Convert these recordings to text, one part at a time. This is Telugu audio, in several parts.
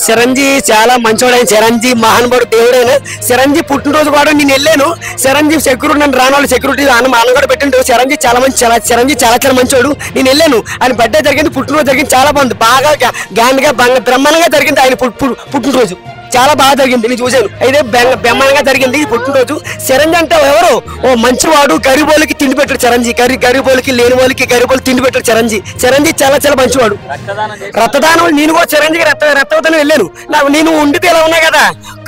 చిరంజీవి చాలా మంచోడైన చిరంజీవి మహానుభావుడు దేవుడైన చిరంజీవి పుట్టినరోజు కూడా నేను వెళ్ళాను. చిరంజీవి సెక్యూరిటీ నన్ను రాని వాళ్ళు సెక్యూరిటీ అన్న కూడా పెట్టిండు. చిరంజీవి చాలా మంచి చిరంజీవి చాలా మంచోడు. నేను వెళ్ళాను, ఆయన బర్త్డే జరిగింది, పుట్టినరోజు జరిగింది, చాలా బాగుంది, బాగా గ్రాండ్గా బ్రహ్మాండంగా జరిగింది. ఆయన పుట్టినరోజు చాలా బాగా జరిగింది, నేను చూశాను. అయితే బ్రహ్మాండంగా జరిగింది పుట్టినరోజు. చిరంజీవి అంటే ఎవరు? ఓ మంచివాడు, గరీబోళ్ళకి తిండి పెట్టాడు చిరంజీవి. గరీబోళ్ళకి లేని వాళ్ళకి గరీబోళ్ళకి తిండి పెట్టాడు చిరంజీవి చాలా మంచివాడు. రక్తదానం నేను కూడా చిరంజీవి రక్తదానం వెళ్ళాను. నేను ఉండితే ఇలా ఉన్నా కదా,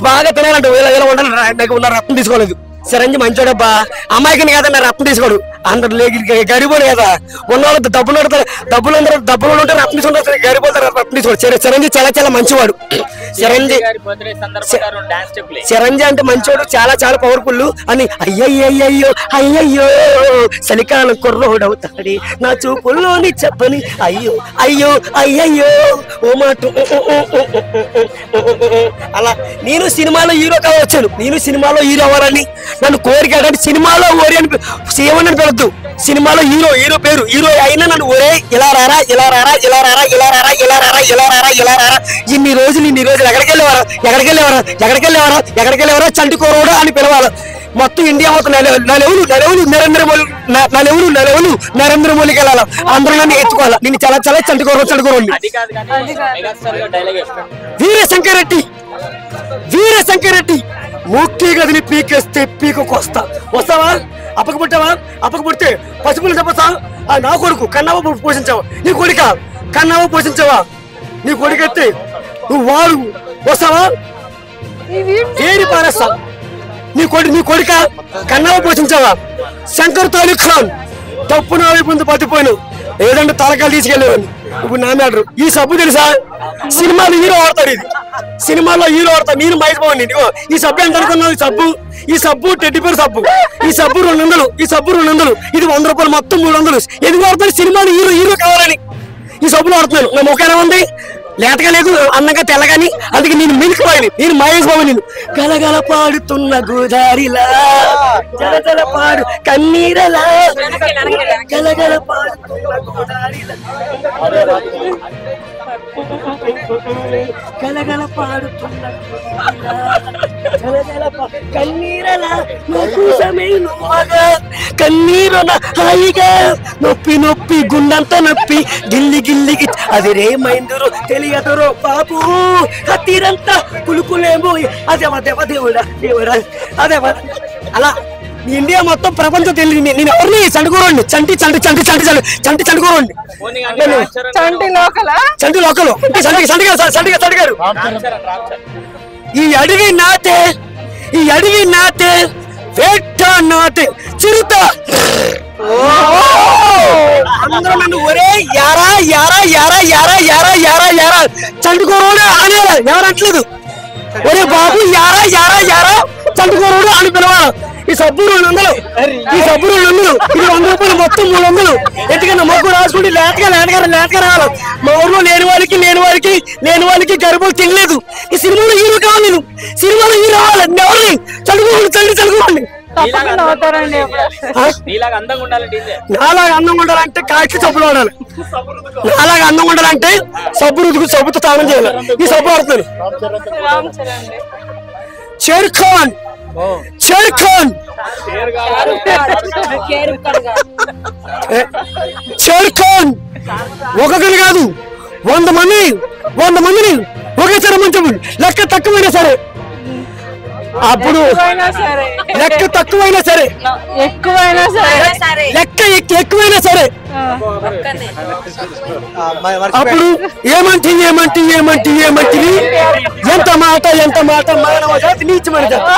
బాగా తినాలంటే ఇలా ఉండాలి, ఉన్న రక్తం తీసుకోలేదు. చిరంజీవి మంచోడబ్బా, అమ్మాయికి కదా నా రక్తం తీసుకోడు. అందరు గరీబోడు కదా, ఉన్నవాళ్ళు డబ్బులు ఉంటే రక్తం తీసుకుంటారు, గరీబోడు రక్తం తీసుకోడు. చిరంజీవి చాలా మంచివాడు. చిరంజీవి అంటే మంచోడు, చాలా పవర్ఫుల్ అని. అయ్యయ్యో చలికాలం కుర్రోడవుతాడి నా చూపుల్లోని చెప్పని, అయ్యో ఓ మాట. అలా నేను సినిమాలో హీరో కావచ్చాను, నేను సినిమాలో హీరో అవ్వాలని నన్ను కోరిక. సినిమాలో ఓరి అని సేవని పిలవద్దు, సినిమాలో హీరో పేరు హీరో అయినా నన్ను ఒరే ఇలా రారా ఇన్ని రోజులు ఎక్కడికెళ్ళేవారా చంటికోరోడా అని పిలవాలి. మొత్తం ఇండియా మొత్తం నరేంద్ర మోడీకి వెళ్ళాలి, అందరూ నన్ను ఎత్తుకోవాలి. నేను చాలా చంటికోరోడు. వీరశంకర్ రెడ్డి ముఖ్య గదిని పీకేస్తే పీకొస్తా. వస్తావా? పుడితే పసిపులు చెప్పా. నా కొడుకు కన్నావ పోషించావా? నీ కొడుక కన్నావ పోషించావా? నీ కొడుకెత్తే నువ్వు వాడు వస్తావా? వేరి పారేస్తా. నీ కొడుక కన్నావ పోషించావా? శంకర్ తాలీ ఖాన్ తప్పు నా వైపు పట్టిపోయాను, ఏదంటే తలకాయలు తీసుకెళ్ళేవాడిని. ఇప్పుడు నా మ్యాటర్. ఈ సబ్బు తెలుసా? సినిమాలో హీరో ఆడతాడు, ఇది సినిమాలో హీరో ఆడతాడు. నేను మహేష్ బాబు. ఈ సబ్బు ఎంత అనుకున్నావు? ఈ సబ్బు టెడ్డి పేరు సబ్బు. ఈ సబ్బు 200, ఇది 100 రూపాయలు, మొత్తం 300. ఎందుకు ఆడతాడు? సినిమాలో హీరో కావాలని ఈ సబ్బులు ఆడుతున్నాను. నా ముఖం ఉంది, లేతగా లేదు, అందంగా తెల్లగాని. అందుకే నేను మిల్క్ బాయ్ని, నేను మహేష్ బాబు. నేను గలగల పాడుతున్న గోదారిలా, జలజల పాడు కన్నీరలా, గలగల పాడుతున్న గోదారిలా, గలగల పాడుతున్న కన్నీరలా, నోసమే నువ్వగా కన్నీరున హాయిగా, నొప్పి గుండంతా నొప్పి గిల్లికి అది రేమైందురు తెలియదురో బాబు, తీరంతా కులుకులేమో దేవుడా. అలా ఇండియా మొత్తం ప్రపంచం తెలియదు. నేను ఎవరిని చండుకోరండి, చంటి కోరండి. చంటి గారు ఈ అడవి నాటే వేట నాటే చిరుత. అందరూ నన్ను ఒరే యారా చండుకోరోడు అని ఎవరంటలేదు. ఒరే బాబు యారా చండుకోరోడు అని పిలవాలి. ఈ సబ్బు 200, ఇది 100 రూపాయలు, మొత్తం 300. ఎందుకంటే మొగ్గు రాసుకుంటే లేతగా రావాలి. మా ఊర్లో లేని వాళ్ళకి గర్భాలు తినలేదు. ఈ సినిమాలో హీరో కావాలి, నేను సినిమాలో హీరో అవ్వాలి. ఎవరిని చదువుకోండి. నాలాగా అందంగా ఉండాలంటే కాకి సబ్బులు వాడాలి. నాలాగా అందంగా ఉండాలంటే సబ్బుతో స్నానం చేయాలి. ఈ సబ్బు వాడుతున్నాను. షేర్ ఖాన్ ఒకరిని కాదు 100 మందిని ఒకేసారి మంచి లెక్క తక్కువైనా సరే, అప్పుడు లెక్క తక్కువైనా సరే, లెక్క ఎక్కువైనా సరే, అప్పుడు ఏమంటి ఎంత మాట మానవ జాతి నీచమైన జాతి.